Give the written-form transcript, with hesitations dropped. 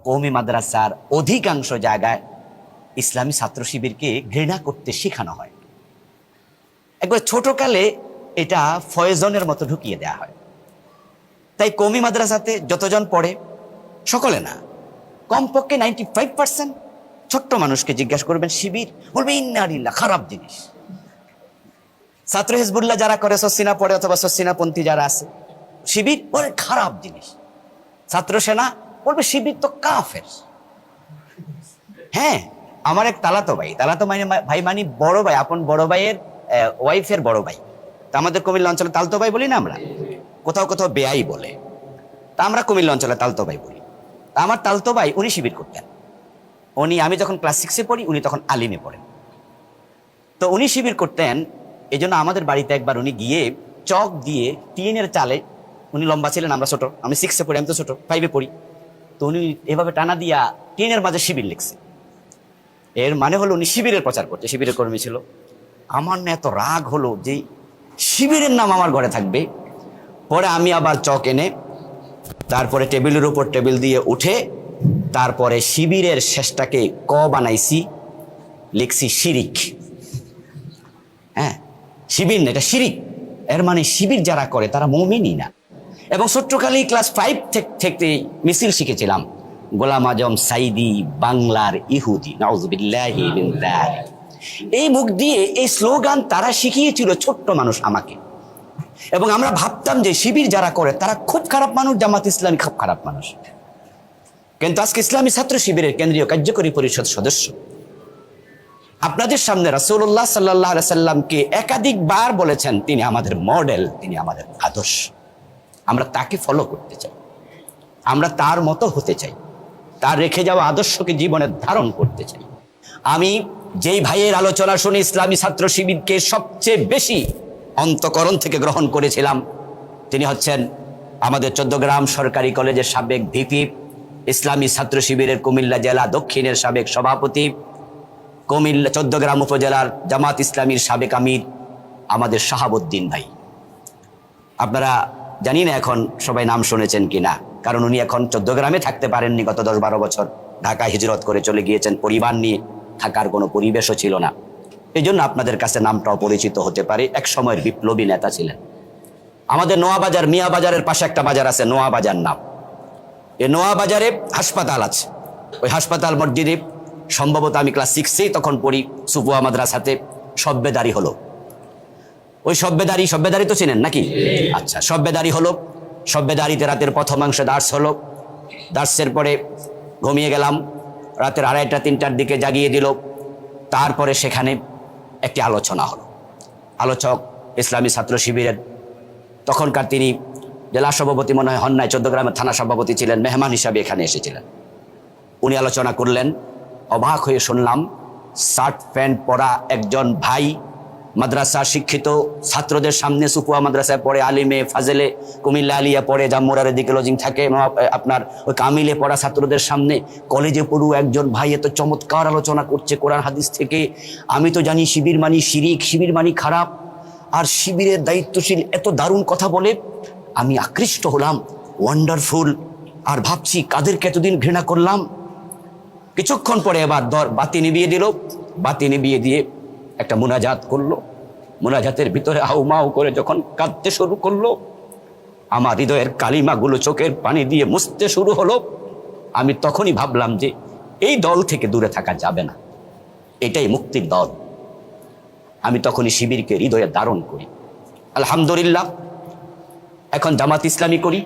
কওমি মাদ্রাসার অধিকাংশ জায়গায় ইসলামী ছাত্র শিবিরকে ঘৃণা করতে শেখানো হয়। একবার ছোটকালে এটা ফয়জনের মতো ঢুকিয়ে দেয়া হয়। তাই কওমি মাদ্রাসাতে যতজন পড়ে, সকলে না, কমপক্ষে 95% ছোট্ট মানুষকে জিজ্ঞাসা করবেন শিবির, বলবে ইন্নালিল্লাহ, খারাপ জিনিস। ছাত্র হিজবুল্লাহ যারা করে, সসিনা পড়ে অথবা সসিনাপন্থী যারা আছে, শিবির বলে খারাপ জিনিস। ছাত্র সেনা বলবে শিবির তো কাফের। হ্যাঁ, আমার এক তালাতো ভাই মানে বড় ভাই, আপন বড় ভাইয়ের ওয়াইফের বড় ভাই। তা আমাদের কুমিল্লা অঞ্চলে তালতো ভাই বলি না আমরা, কোথাও কোথাও বেয়াই বলে, তা আমরা কুমিল্লা অঞ্চলে তালতো ভাই বলি। তা আমার তালতো ভাই উনি শিবির করতেন। আমি যখন ক্লাস 6-এ পড়ি, উনি তখন আলিমে পড়েন। তো উনি শিবির করতেন, এই জন্য আমাদের বাড়িতে একবার উনি গিয়ে চক দিয়ে টিনের চালে, উনি লম্বা ছিলেন, আমরা ছোট, আমি 6-এ পড়ি, আমি তো ছোট, 5-এ পড়ি, তো উনি এভাবে টানা দিয়া টিনের মাঝে শিবির লিখছে। এর মানে হলো উনি শিবিরের প্রচার করছে, শিবিরের কর্মী ছিল। আমার না এত রাগ হলো যে শিবিরের নাম আমার ঘরে থাকবে। পরে আমি আবার চক এনে, তারপরে টেবিলের উপর টেবিল দিয়ে উঠে, তারপরে শিবিরের শেষটাকে ক বানাইছি, লিখছি শিরিক। হ্যাঁ, শিবির না, এটা শিরিক। এর মানে শিবির যারা করে তারা মুমিনই না। এবং ছোট্টকালেই ক্লাস 5 থেকে মিছিল শিখেছিলাম, গোলাম আজম সাইদি বাংলার ইহুদি, নাউযুবিল্লাহি মিন যালিক। এই মুখ দিয়ে এই স্লোগান তারা শিখিয়েছিল ছোট্ট মানুষ আমাকে। এবং আমরা ভাবতাম যে শিবির যারা করে তারা খুব খারাপ মানুষ, জামাত ইসলামী খুব খারাপ মানুষ। কিন্তু আজকে ইসলামী ছাত্র শিবিরের কেন্দ্রীয় কার্যকরী পরিষদ সদস্য আপনাদের সামনে রাসূলুল্লাহ সাল্লাল্লাহু আলাইহি সাল্লামকে একাধিকবার বলেছেন তিনি আমাদের মডেল, তিনি আমাদের আদর্শ। আমরা তাকে ফলো করতে চাই, আমরা তার মতো হতে চাই, তার রেখে যাওয়া আদর্শকে জীবনে ধারণ করতে চাই। আমি যেই ভাইয়ের আলোচনা শুনে ইসলামী ছাত্র শিবিরকে সবচেয়ে বেশি অন্তঃকরণ থেকে গ্রহণ করেছিলাম, তিনি হচ্ছেন আমাদের চৌদ্দগ্রাম সরকারি কলেজের সাবেক ভিপি, ইসলামী ছাত্র শিবিরের কুমিল্লা জেলা দক্ষিণের সাবেক সভাপতি, কুমিল্লা চৌদ্দগ্রাম উপজেলার জামাত ইসলামীর সাবেক আমির আমাদের শাহাবুদ্দিন ভাই। আপনারা জানি না এখন সবাই নাম শুনেছেন কিনা, কারণ উনি এখন চৌদ্দগ্রামে থাকতে পারেননি, গত 10-12 বছর ঢাকা হিজরত করে চলে গিয়েছেন, পরিবার নিয়ে থাকার কোনো পরিবেশও ছিল না। এই জন্য আপনাদের কাছে নামটাও পরিচিত হতে পারে। এক সময়ের বিপ্লবী নেতা ছিলেন। আমাদের নোয়াবাজার, মিয়া বাজারের পাশে একটা বাজার আছে নোয়াবাজার নাম। এই নোয়াবাজারে হাসপাতাল আছে, ওই হাসপাতাল মসজিদে সম্ভবত আমি ক্লাস 6-এ তখন পড়ি, সুপুয়া মাদ্রাসাতে সব্বেদারি হলো। ওই সব্বেদারি তো চিনেন নাকি? আচ্ছা, সব্বেদারি হলো। সব্বেদারিতে রাতের প্রথমাংশ দার্স হলো। দার্সের পরে ঘুমিয়ে গেলাম, রাতের 2:30-3টার দিকে জাগিয়ে দিল। তারপরে সেখানে একটি আলোচনা হলো। আলোচক ইসলামী ছাত্র শিবিরের তখনকার তিনি জেলা সভাপতি মনে হয় হন নাই, চৌদ্দগ্রামের থানা সভাপতি ছিলেন, মেহমান হিসাবে এখানে এসেছিলেন। উনি আলোচনা করলেন, অবাক হয়ে শুনলাম, শার্ট প্যান্ট পরা একজন ভাই মাদ্রাসা শিক্ষিত ছাত্রদের সামনে, সুপুয়া মাদ্রাসায় পড়ে, আলিমে ফাজেলে কুমিল্লা আলিয়া পড়ে, জাম্মুরারের দিকে লজিং থাকে, আপনার ওই কামিলে পড়া ছাত্রদের সামনে কলেজে পড়ুয়া একজন ভাই এত চমৎকার আলোচনা করছে কোরআন হাদিস থেকে। আমি তো জানি শিবির মানি শিরিক, শিবির মানি খারাপ, আর শিবিরের দায়িত্বশীল এত দারুণ কথা বলে। আমি আকৃষ্ট হলাম, ওয়ান্ডারফুল। আর ভাবছি কাদেরকে এতদিন ঘৃণা করলাম। কিছুক্ষণ পরে এবার বাতি নিভিয়ে দিল, বাতি নিভিয়ে দিয়ে একটা মুনাজাত করলো। মুনাজাতের ভিতরে হাউমাউ করে যখন কাঁদতে শুরু করলো, আমার হৃদয়ের কালিমাগুলো চোখের পানি দিয়ে মুছতে শুরু হলো। আমি তখনই ভাবলাম যে এই দল থেকে দূরে থাকা যাবে না, এটাই মুক্তির দল। আমি তখনই শিবিরকে হৃদয়ে ধারণ করি। আলহামদুলিল্লাহ, এখন জামাত ইসলামী করি,